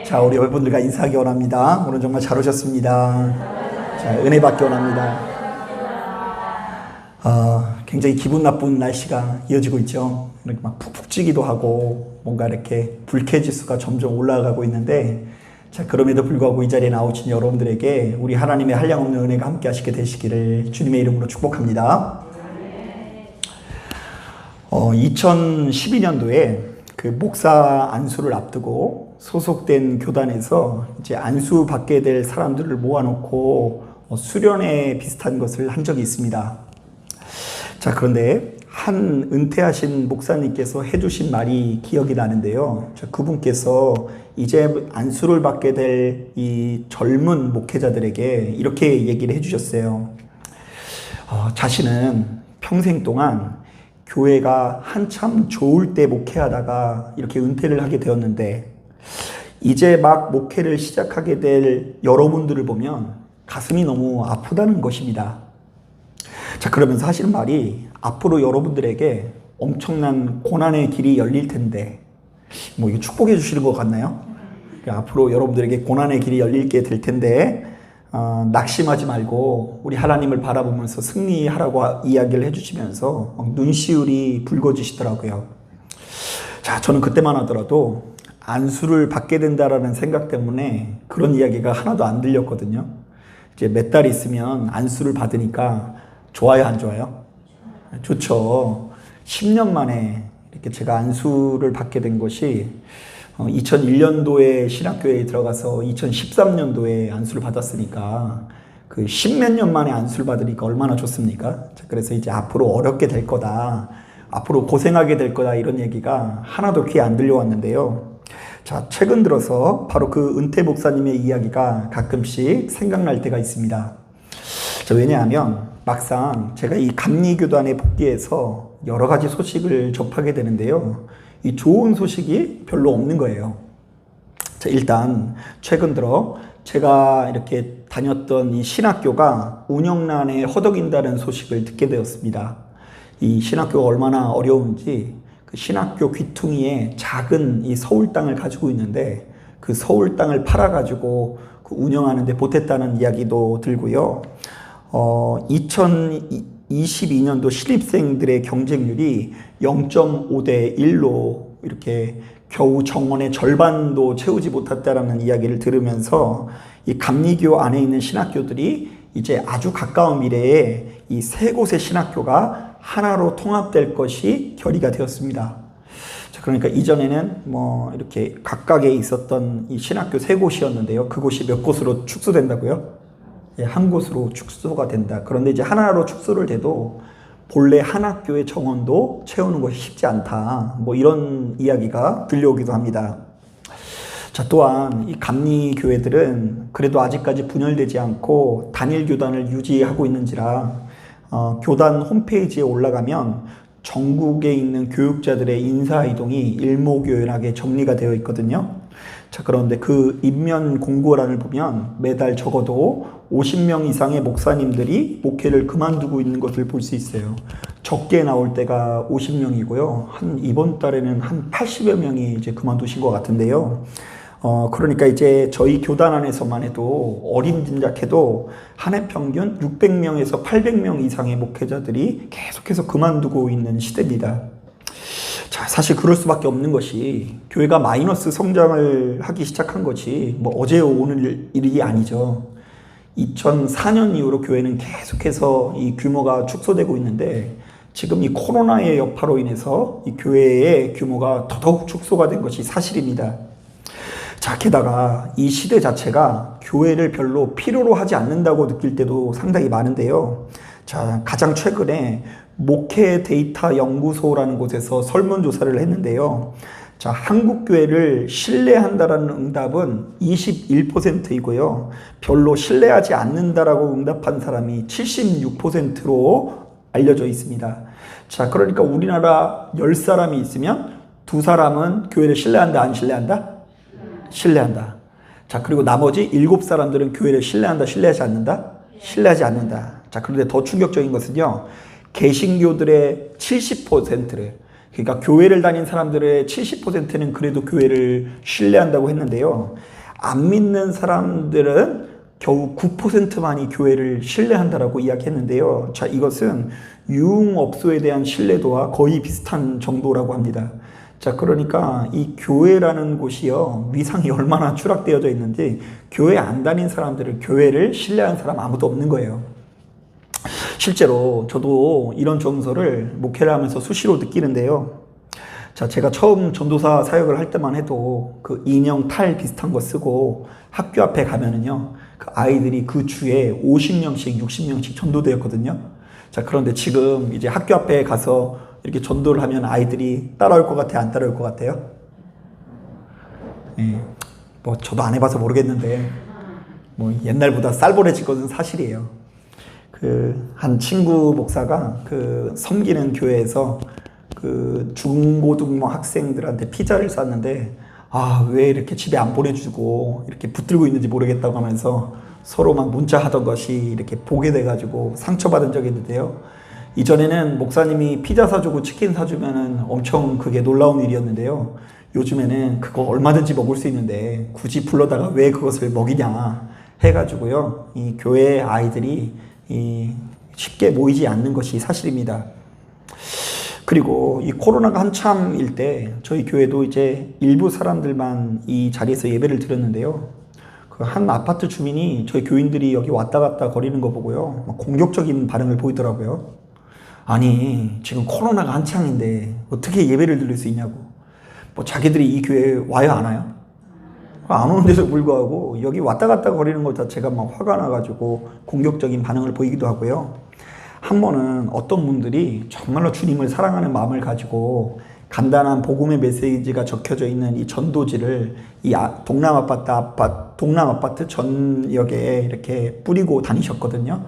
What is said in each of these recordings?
자, 우리 여러분들과 인사하기 원합니다. 오늘 정말 잘 오셨습니다. 자, 은혜 받기 원합니다. 굉장히 기분 나쁜 날씨가 이어지고 있죠. 이렇게 막 푹푹 찌기도 하고 뭔가 이렇게 불쾌지수가 점점 올라가고 있는데, 자, 그럼에도 불구하고 이 자리에 나오신 여러분들에게 우리 하나님의 한량없는 은혜가 함께 하시게 되시기를 주님의 이름으로 축복합니다. 2012년도에 그 목사 안수를 앞두고 소속된 교단에서 이제 안수 받게 될 사람들을 모아놓고 수련회 비슷한 것을 한 적이 있습니다. 자, 그런데 한 은퇴하신 목사님께서 해주신 말이 기억이 나는데요. 자, 그분께서 이제 안수를 받게 될 이 젊은 목회자들에게 이렇게 얘기를 해주셨어요. 자신은 평생 동안 교회가 한참 좋을 때 목회하다가 이렇게 은퇴를 하게 되었는데, 이제 막 목회를 시작하게 될 여러분들을 보면 가슴이 너무 아프다는 것입니다. 자, 그러면서 하시는 말이, 앞으로 여러분들에게 엄청난 고난의 길이 열릴 텐데, 뭐 이거 축복해 주시는 것 같나요? 앞으로 여러분들에게 고난의 길이 열리게 될 텐데, 낙심하지 말고 우리 하나님을 바라보면서 승리하라고 이야기를 해주시면서 눈시울이 붉어지시더라고요. 자, 저는 그때만 하더라도 안수를 받게 된다라는 생각 때문에 그런 이야기가 하나도 안 들렸거든요. 이제 몇 달 있으면 안수를 받으니까 좋아요, 안 좋아요? 좋죠. 10년 만에 이렇게 제가 안수를 받게 된 것이 2001년도에 신학교에 들어가서 2013년도에 안수를 받았으니까 그 10몇 년 만에 안수를 받으니까 얼마나 좋습니까? 그래서 이제 앞으로 어렵게 될 거다, 앞으로 고생하게 될 거다, 이런 얘기가 하나도 귀에 안 들려왔는데요. 자, 최근 들어서 바로 그 은퇴 목사님의 이야기가 가끔씩 생각날 때가 있습니다. 자, 왜냐하면 막상 제가 이 감리교단에 복귀해서 여러 가지 소식을 접하게 되는데요. 이 좋은 소식이 별로 없는 거예요. 자, 일단 최근 들어 제가 이렇게 다녔던 이 신학교가 운영난에 허덕인다는 소식을 듣게 되었습니다. 이 신학교가 얼마나 어려운지, 그 신학교 귀퉁이에 작은 이 서울 땅을 가지고 있는데 그 서울 땅을 팔아가지고 그 운영하는데 보탰다는 이야기도 들고요. 2022년도 신입생들의 경쟁률이 0.5대 1로 이렇게 겨우 정원의 절반도 채우지 못했다라는 이야기를 들으면서 이 감리교 안에 있는 신학교들이 이제 아주 가까운 미래에 이 세 곳의 신학교가 하나로 통합될 것이 결의가 되었습니다. 자, 그러니까 이전에는 뭐 이렇게 각각에 있었던 이 신학교 세 곳이었는데요. 그곳이 몇 곳으로 축소된다고요? 한 곳으로 축소가 된다. 그런데 이제 하나로 축소를 돼도 본래 한 학교의 정원도 채우는 것이 쉽지 않다, 뭐 이런 이야기가 들려오기도 합니다. 자, 또한 이 감리교회들은 그래도 아직까지 분열되지 않고 단일 교단을 유지하고 있는지라 교단 홈페이지에 올라가면 전국에 있는 교육자들의 인사이동이 일목요연하게 정리가 되어 있거든요. 자, 그런데 그 인면 공고란을 보면 매달 적어도 50명 이상의 목사님들이 목회를 그만두고 있는 것을 볼 수 있어요. 적게 나올 때가 50명이고요. 이번 달에는 한 80여 명이 이제 그만두신 것 같은데요. 그러니까 이제 저희 교단 안에서만 해도 어림짐작해도 한 해 평균 600명에서 800명 이상의 목회자들이 계속해서 그만두고 있는 시대입니다. 자, 사실 그럴 수밖에 없는 것이 교회가 마이너스 성장을 하기 시작한 것이 뭐 어제 오늘 일이 아니죠. 2004년 이후로 교회는 계속해서 이 규모가 축소되고 있는데, 지금 이 코로나의 여파로 인해서 이 교회의 규모가 더더욱 축소가 된 것이 사실입니다. 자, 게다가 이 시대 자체가 교회를 별로 필요로 하지 않는다고 느낄 때도 상당히 많은데요. 자, 가장 최근에 목회 데이터 연구소라는 곳에서 설문조사를 했는데요. 자, 한국교회를 신뢰한다라는 응답은 21%이고요. 별로 신뢰하지 않는다라고 응답한 사람이 76%로 알려져 있습니다. 자, 그러니까 우리나라 10사람이 있으면 2사람은 교회를 신뢰한다, 안 신뢰한다? 신뢰한다. 자, 그리고 나머지 7사람들은 교회를 신뢰한다, 신뢰하지 않는다? 신뢰하지 않는다. 자, 그런데 더 충격적인 것은요, 개신교들의 70%를, 그러니까 교회를 다닌 사람들의 70%는 그래도 교회를 신뢰한다고 했는데요. 안 믿는 사람들은 겨우 9%만이 교회를 신뢰한다라고 이야기했는데요. 자, 이것은 유흥업소에 대한 신뢰도와 거의 비슷한 정도라고 합니다. 자, 그러니까 이 교회라는 곳이요, 위상이 얼마나 추락되어져 있는지 교회 안 다닌 사람들은 교회를 신뢰하는 사람 아무도 없는 거예요. 실제로 저도 이런 정서를 목회를 하면서 수시로 느끼는데요. 자, 제가 처음 전도사 사역을 할 때만 해도 그 인형 탈 비슷한 거 쓰고 학교 앞에 가면은요, 그 아이들이 그 주에 50명씩, 60명씩 전도되었거든요. 자, 그런데 지금 이제 학교 앞에 가서 이렇게 전도를 하면 아이들이 따라올 것 같아요? 안 따라올 것 같아요? 예, 뭐 저도 안 해봐서 모르겠는데 뭐 옛날보다 쌀벌해진 것은 사실이에요. 그 한 친구 목사가 그 섬기는 교회에서 그 중고등부 학생들한테 피자를 쌌는데, 아, 왜 이렇게 집에 안 보내주고 이렇게 붙들고 있는지 모르겠다고 하면서 서로 막 문자하던 것이 이렇게 보게 돼가지고 상처받은 적이 있는데요. 이전에는 목사님이 피자 사주고 치킨 사주면은 엄청 그게 놀라운 일이었는데요. 요즘에는 그거 얼마든지 먹을 수 있는데 굳이 불러다가 왜 그것을 먹이냐 해가지고요. 이 교회 아이들이 쉽게 모이지 않는 것이 사실입니다. 그리고 이 코로나가 한참일 때 저희 교회도 이제 일부 사람들만 이 자리에서 예배를 드렸는데요. 그 한 아파트 주민이 저희 교인들이 여기 왔다 갔다 거리는 거 보고요, 막 공격적인 반응을 보이더라고요. 아니, 지금 코로나가 한창인데 어떻게 예배를 드릴 수 있냐고. 뭐 자기들이 이 교회에 와요, 안 와요? 안 오는데도 불구하고 여기 왔다 갔다 거리는 것 자체가 막 화가 나가지고 공격적인 반응을 보이기도 하고요. 한 번은 어떤 분들이 정말로 주님을 사랑하는 마음을 가지고 간단한 복음의 메시지가 적혀져 있는 이 전도지를 이 동남아파트 전역에 이렇게 뿌리고 다니셨거든요.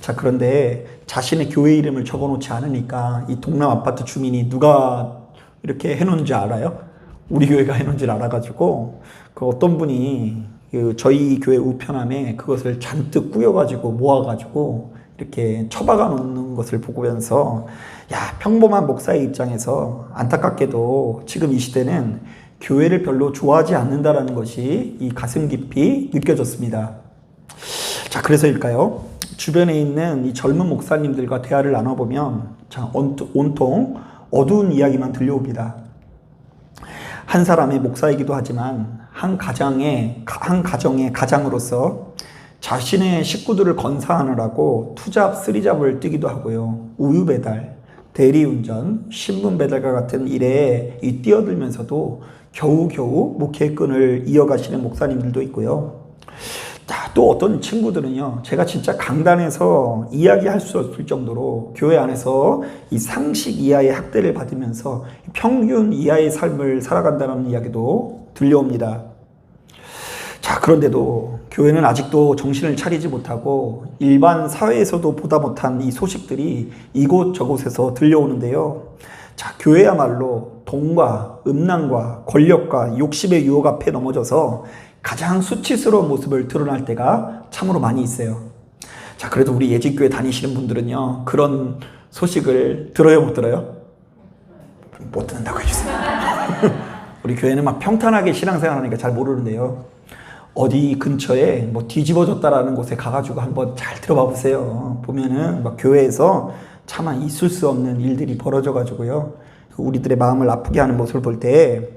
자, 그런데 자신의 교회 이름을 적어 놓지 않으니까 이 동남아파트 주민이 누가 이렇게 해놓은지 알아요? 우리 교회가 해놓은 줄 알아가지고 그 어떤 분이 그 저희 교회 우편함에 그것을 잔뜩 꾸겨가지고 모아가지고 이렇게 처박아 놓는 것을 보면서, 야, 평범한 목사의 입장에서 안타깝게도 지금 이 시대는 교회를 별로 좋아하지 않는다라는 것이 이 가슴 깊이 느껴졌습니다. 자, 그래서일까요? 주변에 있는 이 젊은 목사님들과 대화를 나눠보면 자, 온통 어두운 이야기만 들려옵니다. 한 사람의 목사이기도 하지만 한 가정의 가장으로서 자신의 식구들을 건사하느라고 투잡, 쓰리잡을 뛰기도 하고요. 우유 배달, 대리운전, 신문 배달과 같은 일에 뛰어들면서도 겨우겨우 목회의 끈을 이어가시는 목사님들도 있고요. 자, 또 어떤 친구들은요, 제가 진짜 강단에서 이야기할 수 없을 정도로 교회 안에서 이 상식 이하의 학대를 받으면서 평균 이하의 삶을 살아간다는 이야기도 들려옵니다. 자, 그런데도 교회는 아직도 정신을 차리지 못하고 일반 사회에서도 보다 못한 이 소식들이 이곳저곳에서 들려오는데요. 자, 교회야말로 돈과 음란과 권력과 욕심의 유혹 앞에 넘어져서 가장 수치스러운 모습을 드러날 때가 참으로 많이 있어요. 자, 그래도 우리 예직교회 다니시는 분들은요, 그런 소식을 들어요, 못 들어요? 못 듣는다고 해주세요. 우리 교회는 막 평탄하게 신앙생활 하니까 잘 모르는데요. 어디 근처에 뭐 뒤집어졌다라는 곳에 가가지고 한번 잘 들어봐 보세요. 보면은 막 교회에서 차마 있을 수 없는 일들이 벌어져가지고요, 우리들의 마음을 아프게 하는 모습을 볼 때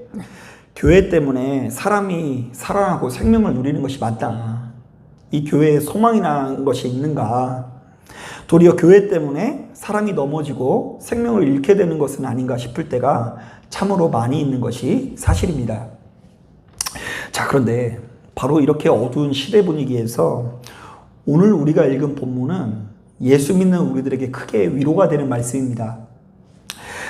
교회 때문에 사람이 살아나고 생명을 누리는 것이 맞다. 이 교회에 소망이라는 것이 있는가? 도리어 교회 때문에 사람이 넘어지고 생명을 잃게 되는 것은 아닌가 싶을 때가 참으로 많이 있는 것이 사실입니다. 자, 그런데 바로 이렇게 어두운 시대 분위기에서 오늘 우리가 읽은 본문은 예수 믿는 우리들에게 크게 위로가 되는 말씀입니다.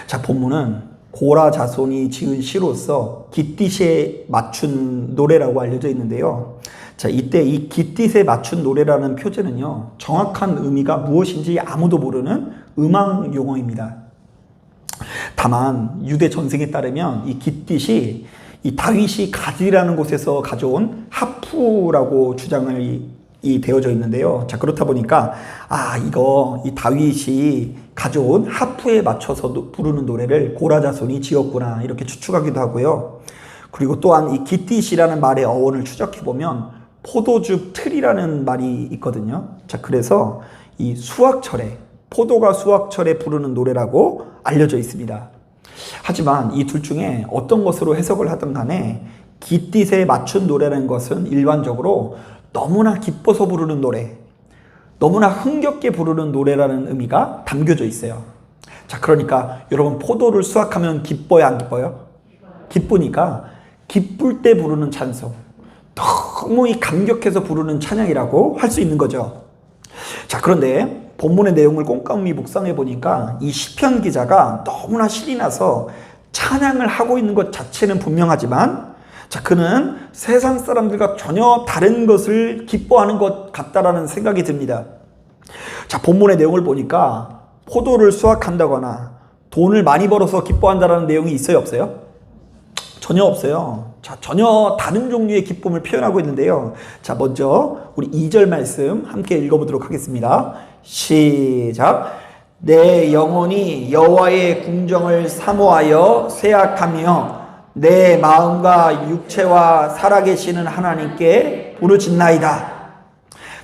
자, 본문은 고라 자손이 지은 시로서 깃딧에 맞춘 노래라고 알려져 있는데요. 자, 이때 이 깃딧에 맞춘 노래라는 표제는요, 정확한 의미가 무엇인지 아무도 모르는 음악 용어입니다. 다만 유대 전승에 따르면 이 깃딧이 이 다윗이 가디라는 곳에서 가져온 하프라고 주장을 되어져 있는데요. 자, 그렇다 보니까 이 다윗이 가져온 하프에 맞춰서 부르는 노래를 고라 자손이 지었구나 이렇게 추측하기도 하고요. 그리고 또한 이 깃딧이라는 말의 어원을 추적해 보면 포도즙 틀이라는 말이 있거든요. 자, 그래서 이 수확철에, 포도가 수확철에 부르는 노래라고 알려져 있습니다. 하지만 이 둘 중에 어떤 것으로 해석을 하든 간에 깃딧에 맞춘 노래라는 것은 일반적으로 너무나 기뻐서 부르는 노래, 너무나 흥겹게 부르는 노래라는 의미가 담겨져 있어요. 자, 그러니까 여러분 포도를 수확하면 기뻐요, 안 기뻐요? 기쁘니까 기쁠 때 부르는 찬송, 너무 이 감격해서 부르는 찬양이라고 할 수 있는 거죠. 자, 그런데 본문의 내용을 꼼꼼히 묵상해 보니까 이 시편 기자가 너무나 신이 나서 찬양을 하고 있는 것 자체는 분명하지만, 자, 그는 세상 사람들과 전혀 다른 것을 기뻐하는 것 같다라는 생각이 듭니다. 자, 본문의 내용을 보니까 포도를 수확한다거나 돈을 많이 벌어서 기뻐한다라는 내용이 있어요, 없어요? 전혀 없어요. 자, 전혀 다른 종류의 기쁨을 표현하고 있는데요. 자, 먼저 우리 2절 말씀 함께 읽어보도록 하겠습니다. 시작. 내 영혼이 여호와의 궁정을 사모하여 쇠약하며 내 마음과 육체와 살아계시는 하나님께 부르짖나이다.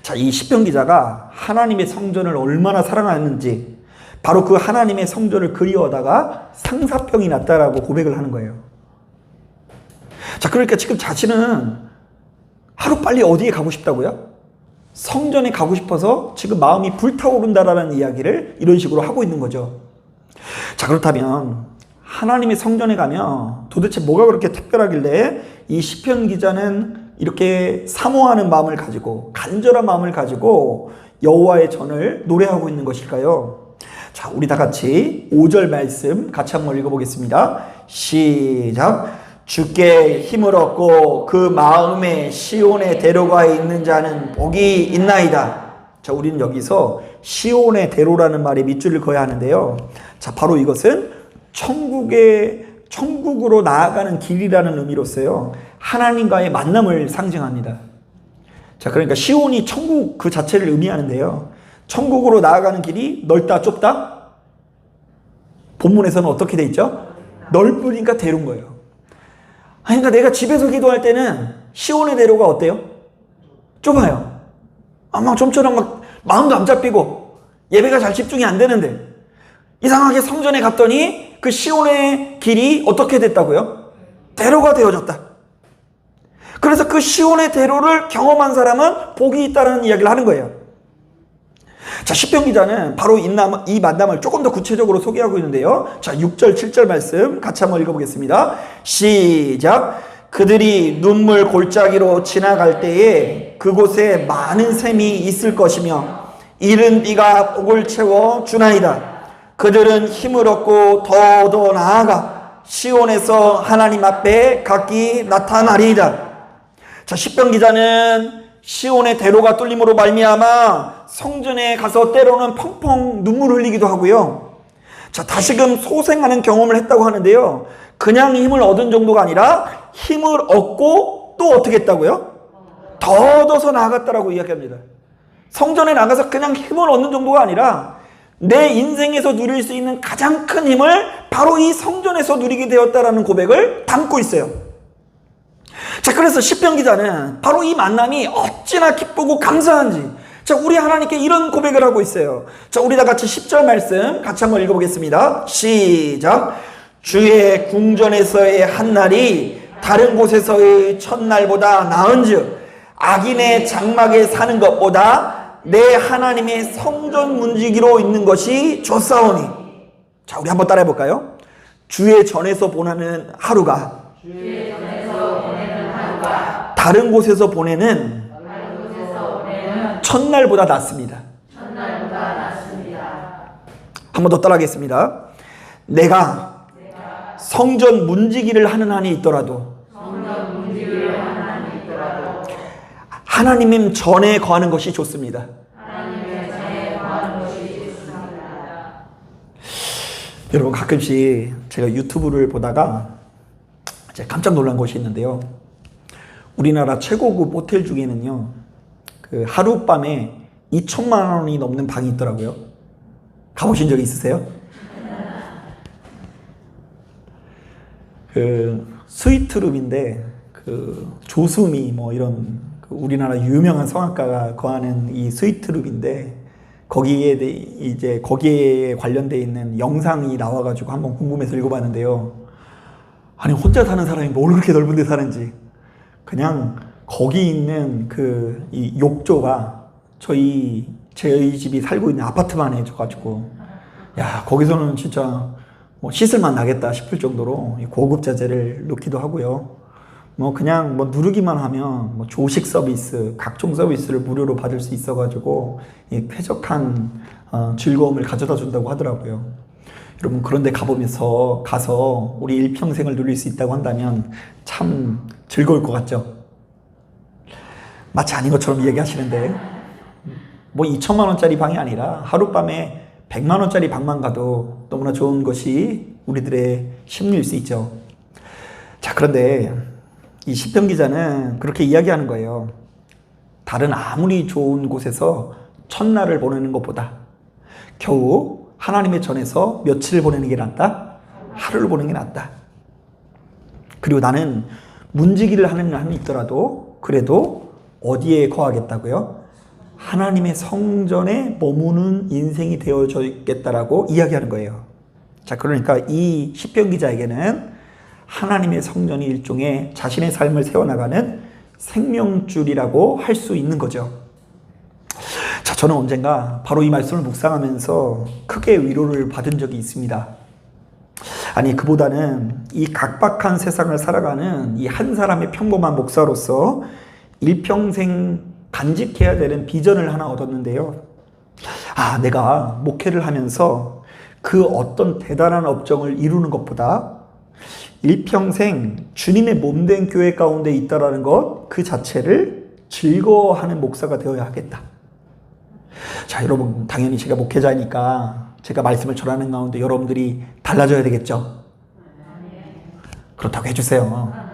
자, 이 시편 기자가 하나님의 성전을 얼마나 사랑하는지, 바로 그 하나님의 성전을 그리워하다가 상사병이 났다라고 고백을 하는 거예요. 자, 그러니까 지금 자신은 하루빨리 어디에 가고 싶다고요? 성전에 가고 싶어서 지금 마음이 불타오른다라는 이야기를 이런 식으로 하고 있는 거죠. 자, 그렇다면 하나님의 성전에 가면 도대체 뭐가 그렇게 특별하길래 이 시편 기자는 이렇게 사모하는 마음을 가지고, 간절한 마음을 가지고 여호와의 전을 노래하고 있는 것일까요? 자, 우리 다 같이 5절 말씀 같이 한번 읽어보겠습니다. 시작. 주께 힘을 얻고 그 마음에 시온에 데려가 있는 자는 복이 있나이다. 자, 우리는 여기서 시온의 대로라는 말에 밑줄을 그어야 하는데요. 자, 바로 이것은 천국으로 나아가는 길이라는 의미로서요, 하나님과의 만남을 상징합니다. 자, 그러니까 시온이 천국 그 자체를 의미하는데요. 천국으로 나아가는 길이 넓다, 좁다? 본문에서는 어떻게 돼 있죠? 넓으니까 대로인 거예요. 그러니까 내가 집에서 기도할 때는 시온의 대로가 어때요? 좁아요. 막 좀처럼 막 마음도 안 잡히고 예배가 잘 집중이 안 되는데, 이상하게 성전에 갔더니 그 시온의 길이 어떻게 됐다고요? 대로가 되어졌다. 그래서 그 시온의 대로를 경험한 사람은 복이 있다는 이야기를 하는 거예요. 자, 시편 기자는 바로 이 만남을 조금 더 구체적으로 소개하고 있는데요. 자, 6절, 7절 말씀 같이 한번 읽어보겠습니다. 시작. 그들이 눈물 골짜기로 지나갈 때에 그곳에 많은 샘이 있을 것이며 이른 비가 복을 채워 주나이다. 그들은 힘을 얻고 더 나아가 시온에서 하나님 앞에 각기 나타나리이다. 자, 시편 기자는 시온의 대로가 뚫림으로 말미암아 성전에 가서 때로는 펑펑 눈물 흘리기도 하고요. 자, 다시금 소생하는 경험을 했다고 하는데요. 그냥 힘을 얻은 정도가 아니라 힘을 얻고 또 어떻게 했다고요? 더 얻어서 나아갔다라고 이야기합니다. 성전에 나가서 그냥 힘을 얻는 정도가 아니라 내 인생에서 누릴 수 있는 가장 큰 힘을 바로 이 성전에서 누리게 되었다라는 고백을 담고 있어요. 자, 그래서 시편 기자는 바로 이 만남이 어찌나 기쁘고 감사한지, 자, 우리 하나님께 이런 고백을 하고 있어요. 자, 우리 다 같이 10절 말씀 같이 한번 읽어보겠습니다. 시작. 주의 궁전에서의 한날이 다른 곳에서의 첫날보다 나은즉 악인의 장막에 사는 것보다 내 하나님의 성전 문지기로 있는 것이 좋사오니. 자, 우리 한번 따라해 볼까요? 주의 전에서 보내는 하루가 다른 곳에서 보내는 첫날보다 낫습니다. 한 번 더 따라하겠습니다. 내가 성전 문지기를 하는 한이 있더라도 하나님 전에 거하는 것이 좋습니다. 여러분, 가끔씩 제가 유튜브를 보다가 제가 깜짝 놀란 것이 있는데요. 우리나라 최고급 호텔 중에는요, 그 하룻밤에 2천만 원이 넘는 방이 있더라고요. 가보신 적 있으세요? 그 스위트룸인데 그 조수미 뭐 이런 그 우리나라 유명한 성악가가 거하는 이 스위트룸인데 거기에 관련돼 있는 영상이 나와가지고 한번 궁금해서 읽어봤는데요. 아니 혼자 사는 사람이 뭘 그렇게 넓은 데 사는지. 그냥 거기 있는 그 이 욕조가 저희 집이 살고 있는 아파트만 해줘가지고, 야 거기서는 진짜 뭐 씻을만 나겠다 싶을 정도로 고급 자재를 넣기도 하고요. 뭐 그냥 뭐 누르기만 하면 뭐 조식 서비스, 각종 서비스를 무료로 받을 수 있어가지고 이 쾌적한 즐거움을 가져다 준다고 하더라고요. 여러분 그런데 가서 우리 일평생을 누릴 수 있다고 한다면 참 즐거울 것 같죠? 마치 아닌 것처럼 이야기하시는데, 뭐 2천만 원짜리 방이 아니라 하룻밤에 100만 원짜리 방만 가도 너무나 좋은 것이 우리들의 심리일 수 있죠. 자, 그런데 이 시편 기자는 그렇게 이야기하는 거예요. 다른 아무리 좋은 곳에서 첫날을 보내는 것보다 겨우 하나님의 전에서 며칠을 보내는 게 낫다? 하루를 보내는 게 낫다. 그리고 나는 문지기를 하는 한이 있더라도 그래도 어디에 거하겠다고요? 하나님의 성전에 머무는 인생이 되어져있겠다라고 이야기하는 거예요. 자, 그러니까 이 시편 기자에게는 하나님의 성전이 일종의 자신의 삶을 세워나가는 생명줄이라고 할 수 있는 거죠. 자, 저는 언젠가 바로 이 말씀을 묵상하면서 크게 위로를 받은 적이 있습니다. 아니, 그보다는 이 각박한 세상을 살아가는 이 한 사람의 평범한 목사로서 일평생 간직해야 되는 비전을 하나 얻었는데요. 내가 목회를 하면서 그 어떤 대단한 업적을 이루는 것보다 일평생 주님의 몸된 교회 가운데 있다라는 것 그 자체를 즐거워하는 목사가 되어야 하겠다. 자, 여러분 당연히 제가 목회자니까 제가 말씀을 전하는 가운데 여러분들이 달라져야 되겠죠. 그렇다고 해주세요.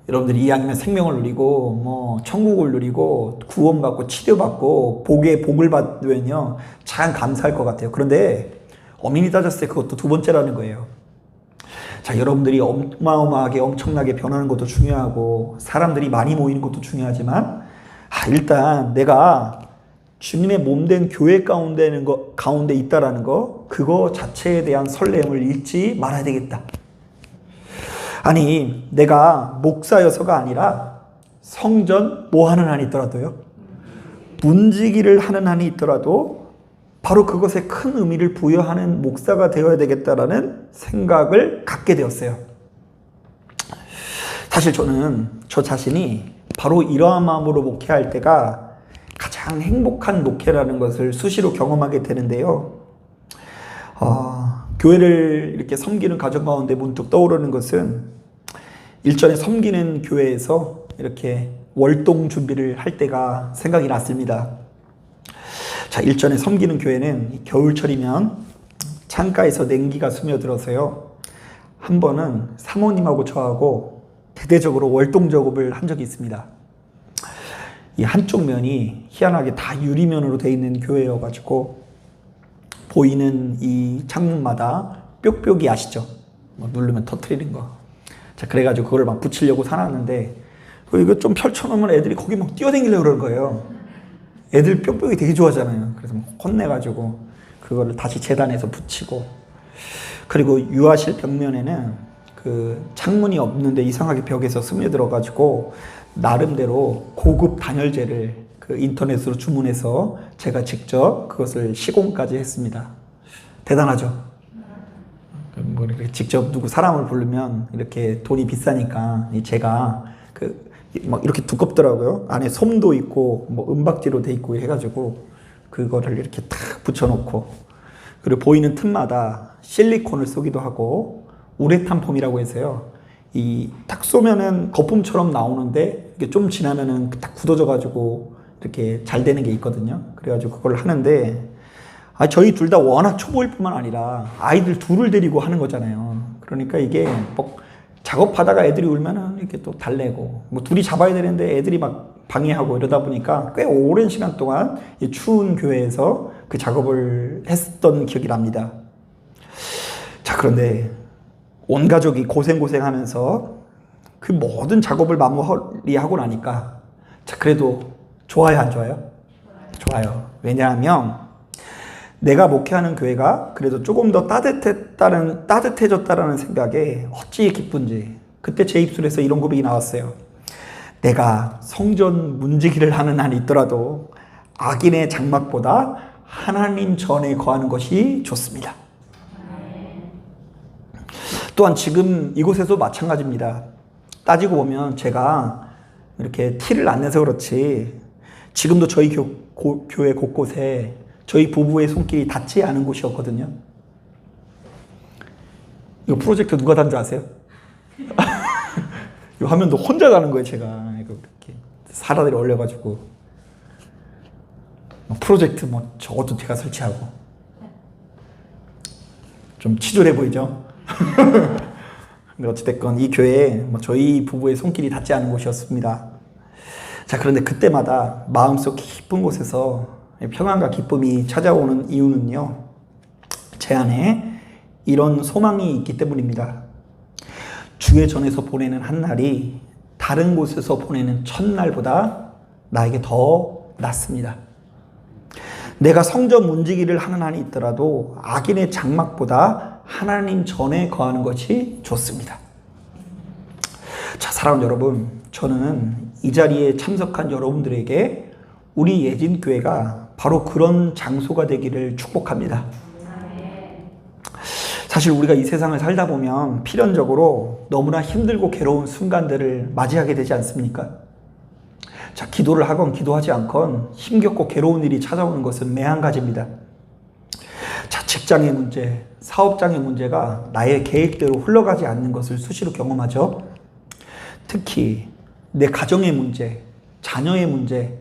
여러분들이 이왕이면 생명을 누리고 뭐 천국을 누리고 구원받고 치료받고 복을 받으면요 참 감사할 것 같아요. 그런데 엄연히 따졌을 때 그것도 두 번째라는 거예요. 자, 여러분들이 어마어마하게 엄청나게 변하는 것도 중요하고 사람들이 많이 모이는 것도 중요하지만 일단 내가 주님의 몸된 교회 가운데 있다라는 거, 그거 자체에 대한 설렘을 잃지 말아야 되겠다. 아니, 내가 목사여서가 아니라 성전 뭐 하는 한이 있더라도요, 문지기를 하는 한이 있더라도 바로 그것에 큰 의미를 부여하는 목사가 되어야 되겠다라는 생각을 갖게 되었어요. 사실 저는 저 자신이 바로 이러한 마음으로 목회할 때가 가장 행복한 목회라는 것을 수시로 경험하게 되는데요. 교회를 이렇게 섬기는 과정 가운데 문득 떠오르는 것은 일전에 섬기는 교회에서 이렇게 월동 준비를 할 때가 생각이 났습니다. 자, 일전에 섬기는 교회는 겨울철이면 창가에서 냉기가 스며들어서요. 한 번은 사모님하고 저하고 대대적으로 월동 작업을 한 적이 있습니다. 이 한쪽 면이 희한하게 다 유리면으로 되어 있는 교회여가지고 보이는 이 창문마다 뾱뾱이 아시죠? 뭐 누르면 터트리는 거. 자, 그래가지고 그걸 막 붙이려고 사놨는데 이거 좀 펼쳐놓으면 애들이 거기 막 뛰어다니려고 그러는 거예요. 애들 뾱뾱이 되게 좋아하잖아요. 그래서 막 혼내가지고 그거를 다시 재단해서 붙이고, 그리고 유아실 벽면에는 그 창문이 없는데 이상하게 벽에서 스며들어가지고 나름대로 고급 단열재를 그 인터넷으로 주문해서 제가 직접 그것을 시공까지 했습니다. 대단하죠? 뭐 이렇게 직접 누구 사람을 부르면 이렇게 돈이 비싸니까 제가 막 이렇게 두껍더라고요. 안에 솜도 있고 뭐 은박지로 돼 있고 해가지고 그거를 이렇게 탁 붙여놓고, 그리고 보이는 틈마다 실리콘을 쏘기도 하고 우레탄 폼이라고 해서요. 이 딱 쏘면은 거품처럼 나오는데 이게 좀 지나면은 딱 굳어져가지고 이렇게 잘 되는 게 있거든요. 그래가지고 그걸 하는데 저희 둘 다 워낙 초보일 뿐만 아니라 아이들 둘을 데리고 하는 거잖아요. 그러니까 이게 뭐 작업하다가 애들이 울면은 이렇게 또 달래고, 뭐 둘이 잡아야 되는데 애들이 막 방해하고 이러다 보니까 꽤 오랜 시간 동안 이 추운 교회에서 그 작업을 했던 기억이 납니다. 자, 그런데 온 가족이 고생하면서 그 모든 작업을 마무리하고 나니까, 자, 그래도 좋아요, 안 좋아요? 좋아요. 왜냐하면 내가 목회하는 교회가 그래도 조금 더 따뜻해졌다라는 생각에 어찌 기쁜지, 그때 제 입술에서 이런 고백이 나왔어요. 내가 성전 문지기를 하는 한이 있더라도 악인의 장막보다 하나님 전에 거하는 것이 좋습니다. 또한 지금 이곳에서 마찬가지입니다. 따지고 보면 제가 이렇게 티를 안 내서 그렇지, 지금도 저희 교회 곳곳에 저희 부부의 손길이 닿지 않은 곳이었거든요. 이거 프로젝트 누가 단 줄 아세요? 이 화면도 혼자 가는 거예요, 제가. 이거 이렇게 사라들이 올려가지고. 프로젝트 뭐 저것도 제가 설치하고. 좀 치졸해 보이죠? 근데 어찌됐건 이 교회에 저희 부부의 손길이 닿지 않은 곳이었습니다. 자, 그런데 그때마다 마음속 깊은 곳에서 평안과 기쁨이 찾아오는 이유는요, 제 안에 이런 소망이 있기 때문입니다. 주의 전에서 보내는 한 날이 다른 곳에서 보내는 첫날보다 나에게 더 낫습니다. 내가 성전 문지기를 하는 한이 있더라도 악인의 장막보다 하나님 전에 거하는 것이 좋습니다. 자, 사랑하는 여러분, 저는 이 자리에 참석한 여러분들에게 우리 예진교회가 바로 그런 장소가 되기를 축복합니다. 사실 우리가 이 세상을 살다 보면 필연적으로 너무나 힘들고 괴로운 순간들을 맞이하게 되지 않습니까? 자, 기도를 하건 기도하지 않건 힘겹고 괴로운 일이 찾아오는 것은 매한가지입니다. 자, 직장의 문제, 사업장의 문제가 나의 계획대로 흘러가지 않는 것을 수시로 경험하죠. 특히 내 가정의 문제, 자녀의 문제,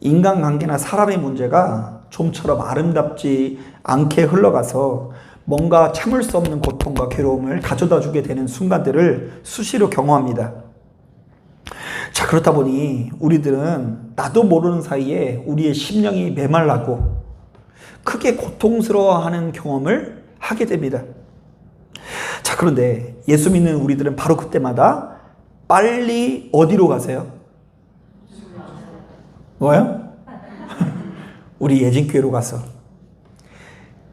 인간관계나 사람의 문제가 좀처럼 아름답지 않게 흘러가서 뭔가 참을 수 없는 고통과 괴로움을 가져다 주게 되는 순간들을 수시로 경험합니다. 자, 그렇다 보니 우리들은 나도 모르는 사이에 우리의 심령이 메말라고 크게 고통스러워하는 경험을 하게 됩니다. 자, 그런데 예수 믿는 우리들은 바로 그때마다 빨리 어디로 가세요? 뭐요? 우리 예진교회로 가서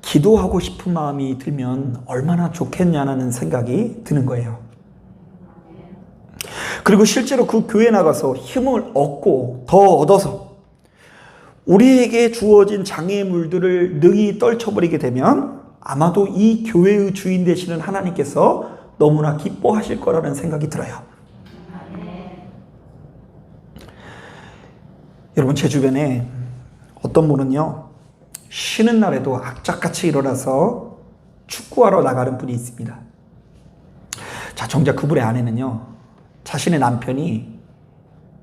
기도하고 싶은 마음이 들면 얼마나 좋겠냐는 생각이 드는 거예요. 그리고 실제로 그 교회에 나가서 힘을 얻고 더 얻어서 우리에게 주어진 장애물들을 능히 떨쳐버리게 되면 아마도 이 교회의 주인 되시는 하나님께서 너무나 기뻐하실 거라는 생각이 들어요. 여러분, 제 주변에 어떤 분은요, 쉬는 날에도 악착같이 일어나서 축구하러 나가는 분이 있습니다. 자, 정작 그분의 아내는요, 자신의 남편이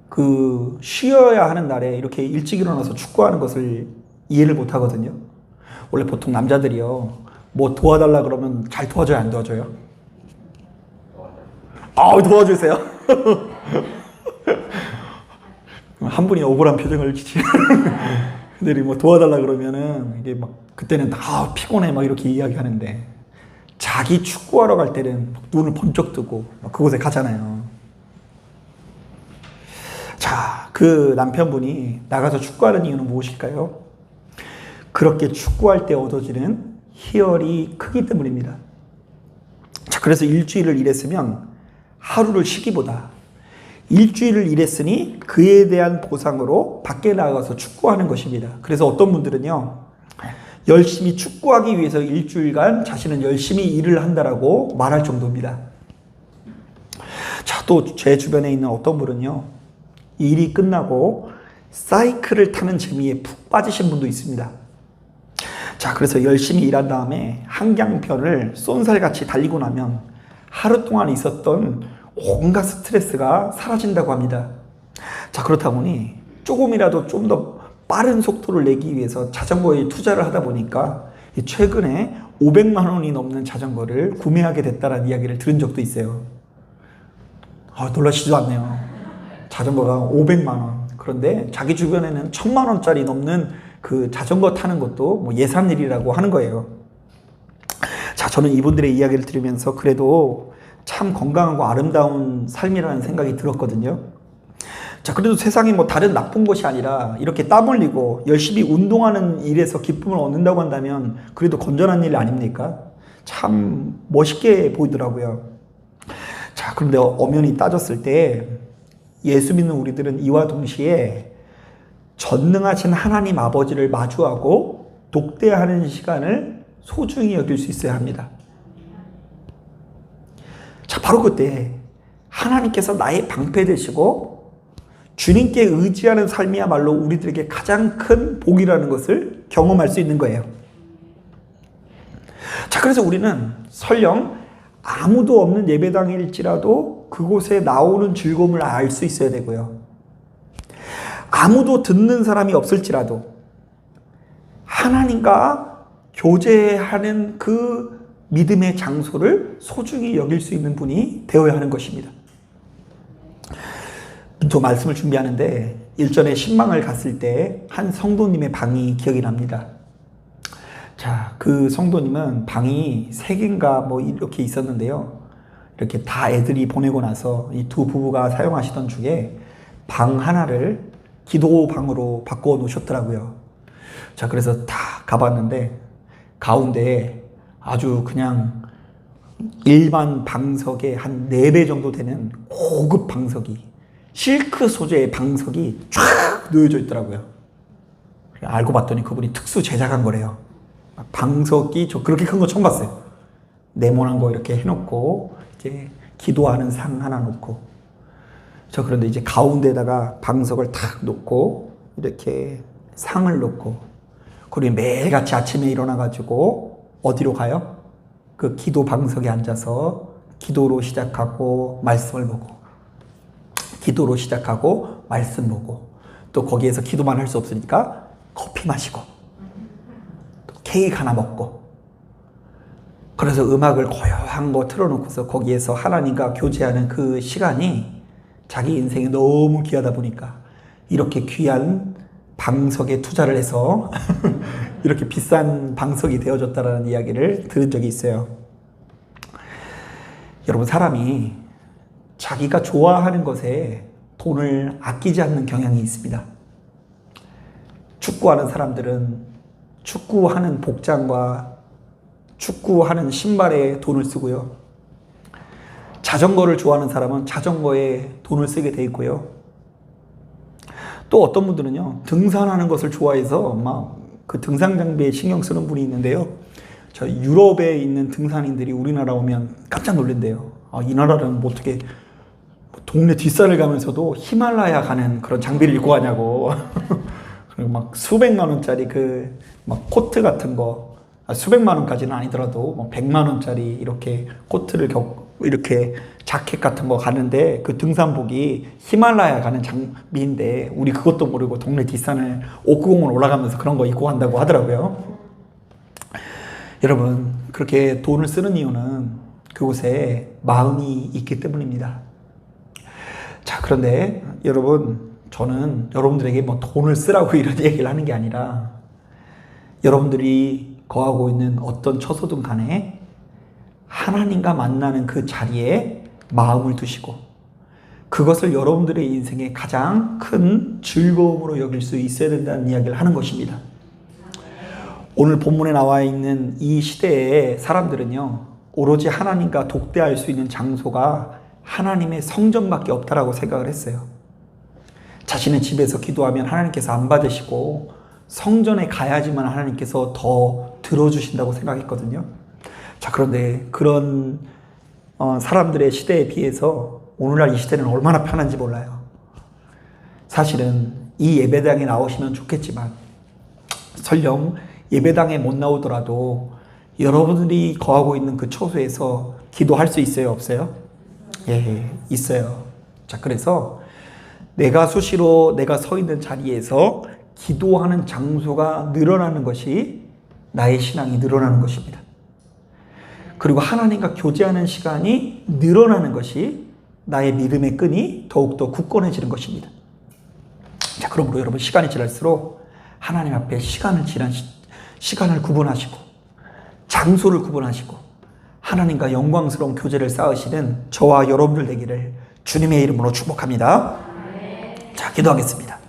그 쉬어야 하는 날에 이렇게 일찍 일어나서 축구하는 것을 이해를 못 하거든요. 원래 보통 남자들이요, 뭐 도와달라 그러면 잘 도와줘요, 안 도와줘요? 도와주세요. 한 분이 억울한 표정을 지치는 그들이 뭐 도와달라 그러면은 이게 막 그때는 피곤해 막 이렇게 이야기하는데, 자기 축구하러 갈 때는 눈을 번쩍 뜨고 막 그곳에 가잖아요. 자, 그 남편분이 나가서 축구하는 이유는 무엇일까요? 그렇게 축구할 때 얻어지는 희열이 크기 때문입니다. 자, 그래서 일주일을 일했으면 하루를 쉬기보다 일주일을 일했으니 그에 대한 보상으로 밖에 나가서 축구하는 것입니다. 그래서 어떤 분들은요, 열심히 축구하기 위해서 일주일간 자신은 열심히 일을 한다라고 말할 정도입니다. 자, 또 제 주변에 있는 어떤 분은요, 일이 끝나고 사이클을 타는 재미에 푹 빠지신 분도 있습니다. 자, 그래서 열심히 일한 다음에 한강변을 쏜살같이 달리고 나면 하루 동안 있었던 온갖 스트레스가 사라진다고 합니다. 자, 그렇다 보니 조금이라도 좀 더 빠른 속도를 내기 위해서 자전거에 투자를 하다 보니까 최근에 500만 원이 넘는 자전거를 구매하게 됐다는 이야기를 들은 적도 있어요. 놀라시지도 않네요. 자전거가 500만 원. 그런데 자기 주변에는 1000만 원짜리 넘는 그 자전거 타는 것도 뭐 예산일이라고 하는 거예요. 자, 저는 이분들의 이야기를 들으면서 그래도 참 건강하고 아름다운 삶이라는 생각이 들었거든요. 자, 그래도 세상에 뭐 다른 나쁜 것이 아니라 이렇게 땀 흘리고 열심히 운동하는 일에서 기쁨을 얻는다고 한다면 그래도 건전한 일 아닙니까? 참 멋있게 보이더라고요. 자, 그런데 엄연히 따졌을 때 예수 믿는 우리들은 이와 동시에 전능하신 하나님 아버지를 마주하고 독대하는 시간을 소중히 여길 수 있어야 합니다. 자, 바로 그때 하나님께서 나의 방패 되시고 주님께 의지하는 삶이야말로 우리들에게 가장 큰 복이라는 것을 경험할 수 있는 거예요. 자, 그래서 우리는 설령 아무도 없는 예배당일지라도 그곳에 나오는 즐거움을 알 수 있어야 되고요. 아무도 듣는 사람이 없을지라도 하나님과 교제하는 그 믿음의 장소를 소중히 여길 수 있는 분이 되어야 하는 것입니다. 저 말씀을 준비하는데 일전에 신방을 갔을 때 한 성도님의 방이 기억이 납니다. 자, 그 성도님은 방이 3개인가 뭐 이렇게 있었는데요. 이렇게 다 애들이 보내고 나서 이 두 부부가 사용하시던 중에 방 하나를 기도방으로 바꿔 놓으셨더라고요. 자, 그래서 다 가봤는데 가운데에 아주 그냥 일반 방석의 한 4배 정도 되는 고급 방석이, 실크 소재의 방석이 쫙 놓여져 있더라고요. 알고 봤더니 그분이 특수 제작한 거래요. 방석이 저 그렇게 큰 거 처음 봤어요. 네모난 거 이렇게 해놓고 이제 기도하는 상 하나 놓고, 저 그런데 이제 가운데다가 방석을 탁 놓고 이렇게 상을 놓고, 그리고 매일같이 아침에 일어나가지고 어디로 가요? 그 기도 방석에 앉아서 기도로 시작하고 말씀을 보고, 기도로 시작하고 말씀 보고, 또 거기에서 기도만 할 수 없으니까 커피 마시고 또 케이크 하나 먹고, 그래서 음악을 고요한 거 틀어놓고서 거기에서 하나님과 교제하는 그 시간이 자기 인생에 너무 귀하다 보니까 이렇게 귀한 방석에 투자를 해서 이렇게 비싼 방석이 되어졌다라는 이야기를 들은 적이 있어요. 여러분, 사람이 자기가 좋아하는 것에 돈을 아끼지 않는 경향이 있습니다. 축구하는 사람들은 축구하는 복장과 축구하는 신발에 돈을 쓰고요. 자전거를 좋아하는 사람은 자전거에 돈을 쓰게 돼 있고요. 또 어떤 분들은요, 등산하는 것을 좋아해서 막 그 등산 장비에 신경 쓰는 분이 있는데요. 저 유럽에 있는 등산인들이 우리나라 오면 깜짝 놀란대요. 이 나라는 뭐 어떻게 동네 뒷산을 가면서도 히말라야 가는 그런 장비를 입고 가냐고. 그리고 막 수백만 원짜리 그 막 코트 같은 거, 수백만 원까지는 아니더라도 뭐 100만 원짜리 이렇게 코트를 이렇게 자켓 같은 거 가는데 그 등산복이 히말라야 가는 장비인데 우리 그것도 모르고 동네 뒷산을 옥구공원 올라가면서 그런 거 입고 간다고 하더라고요. 여러분, 그렇게 돈을 쓰는 이유는 그곳에 마음이 있기 때문입니다. 자, 그런데 여러분, 저는 여러분들에게 뭐 돈을 쓰라고 이런 얘기를 하는 게 아니라 여러분들이 거하고 있는 어떤 처소든 간에 하나님과 만나는 그 자리에 마음을 두시고 그것을 여러분들의 인생의 가장 큰 즐거움으로 여길 수 있어야 된다는 이야기를 하는 것입니다. 오늘 본문에 나와 있는 이 시대의 사람들은요, 오로지 하나님과 독대할 수 있는 장소가 하나님의 성전밖에 없다라고 생각을 했어요. 자신의 집에서 기도하면 하나님께서 안 받으시고 성전에 가야지만 하나님께서 더 들어주신다고 생각했거든요. 자, 그런데 그런 사람들의 시대에 비해서 오늘날 이 시대는 얼마나 편한지 몰라요. 사실은 이 예배당에 나오시면 좋겠지만 설령 예배당에 못 나오더라도 여러분들이 거하고 있는 그 처소에서 기도할 수 있어요, 없어요? 예, 있어요. 자, 그래서 내가 수시로 내가 서 있는 자리에서 기도하는 장소가 늘어나는 것이 나의 신앙이 늘어나는 것입니다. 그리고 하나님과 교제하는 시간이 늘어나는 것이 나의 믿음의 끈이 더욱더 굳건해지는 것입니다. 자, 그러므로 여러분 시간이 지날수록 하나님 앞에 시간을 구분하시고 장소를 구분하시고 하나님과 영광스러운 교제를 쌓으시는 저와 여러분들 되기를 주님의 이름으로 축복합니다. 자, 기도하겠습니다.